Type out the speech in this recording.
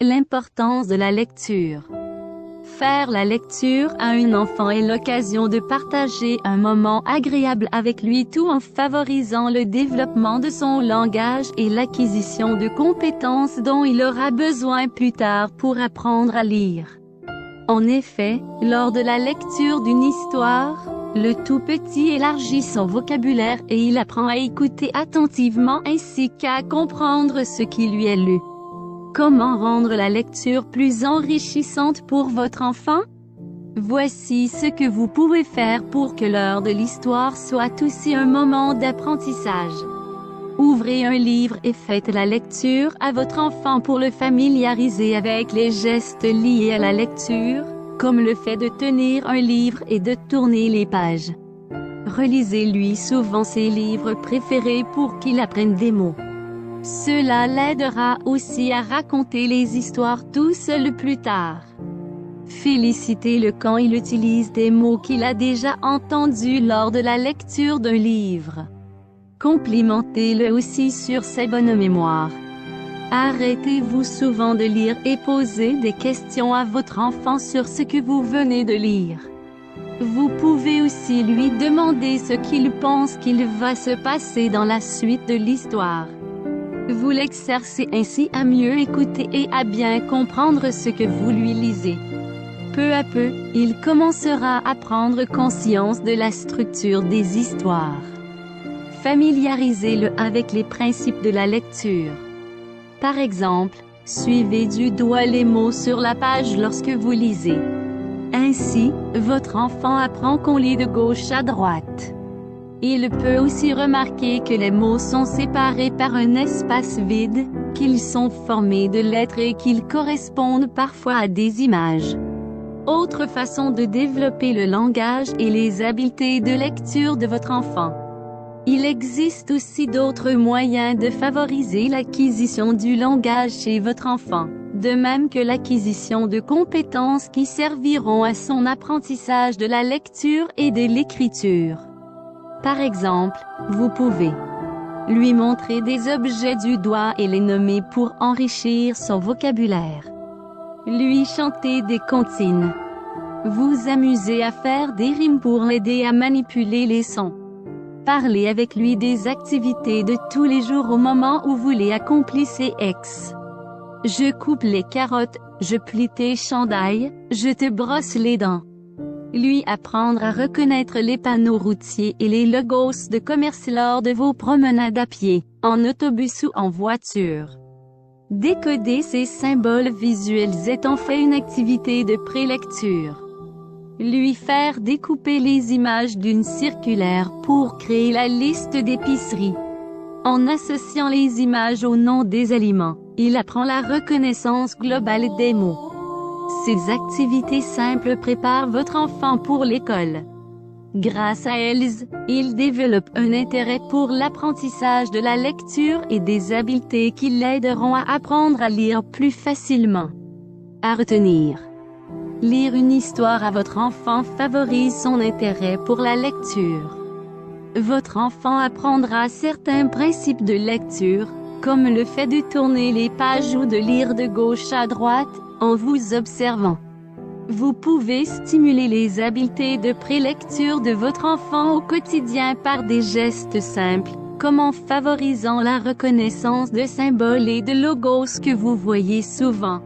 L'importance de la lecture. Faire la lecture à un enfant est l'occasion de partager un moment agréable avec lui tout en favorisant le développement de son langage et l'acquisition de compétences dont il aura besoin plus tard pour apprendre à lire. En effet, lors de la lecture d'une histoire, le tout petit élargit son vocabulaire et il apprend à écouter attentivement ainsi qu'à comprendre ce qui lui est lu. Comment rendre la lecture plus enrichissante pour votre enfant? Voici ce que vous pouvez faire pour que l'heure de l'histoire soit aussi un moment d'apprentissage. Ouvrez un livre et faites la lecture à votre enfant pour le familiariser avec les gestes liés à la lecture, comme le fait de tenir un livre et de tourner les pages. Relisez-lui souvent ses livres préférés pour qu'il apprenne des mots. Cela l'aidera aussi à raconter les histoires tout seul plus tard. Félicitez-le quand il utilise des mots qu'il a déjà entendus lors de la lecture d'un livre. Complimentez-le aussi sur sa bonne mémoire. Arrêtez-vous souvent de lire et posez des questions à votre enfant sur ce que vous venez de lire. Vous pouvez aussi lui demander ce qu'il pense qu'il va se passer dans la suite de l'histoire. Vous l'exercez ainsi à mieux écouter et à bien comprendre ce que vous lui lisez. Peu à peu, il commencera à prendre conscience de la structure des histoires. Familiarisez-le avec les principes de la lecture. Par exemple, suivez du doigt les mots sur la page lorsque vous lisez. Ainsi, votre enfant apprend qu'on lit de gauche à droite. Il peut aussi remarquer que les mots sont séparés par un espace vide, qu'ils sont formés de lettres et qu'ils correspondent parfois à des images. Autre façon de développer le langage et les habiletés de lecture de votre enfant. Il existe aussi d'autres moyens de favoriser l'acquisition du langage chez votre enfant, de même que l'acquisition de compétences qui serviront à son apprentissage de la lecture et de l'écriture. Par exemple, vous pouvez lui montrer des objets du doigt et les nommer pour enrichir son vocabulaire. Lui chanter des comptines. Vous amuser à faire des rimes pour l'aider à manipuler les sons. Parlez avec lui des activités de tous les jours au moment où vous les accomplissez. Je coupe les carottes, je plie tes chandails, je te brosse les dents. Lui apprendre à reconnaître les panneaux routiers et les logos de commerce lors de vos promenades à pied, en autobus ou en voiture. Décoder ces symboles visuels est en fait une activité de prélecture. Lui faire découper les images d'une circulaire pour créer la liste d'épicerie. En associant les images au nom des aliments, il apprend la reconnaissance globale des mots. Ces activités simples préparent votre enfant pour l'école. Grâce à elles, il développe un intérêt pour l'apprentissage de la lecture et des habiletés qui l'aideront à apprendre à lire plus facilement. À retenir. Lire une histoire à votre enfant favorise son intérêt pour la lecture. Votre enfant apprendra certains principes de lecture, comme le fait de tourner les pages ou de lire de gauche à droite, en vous observant. Vous pouvez stimuler les habiletés de prélecture de votre enfant au quotidien par des gestes simples, comme en favorisant la reconnaissance de symboles et de logos que vous voyez souvent.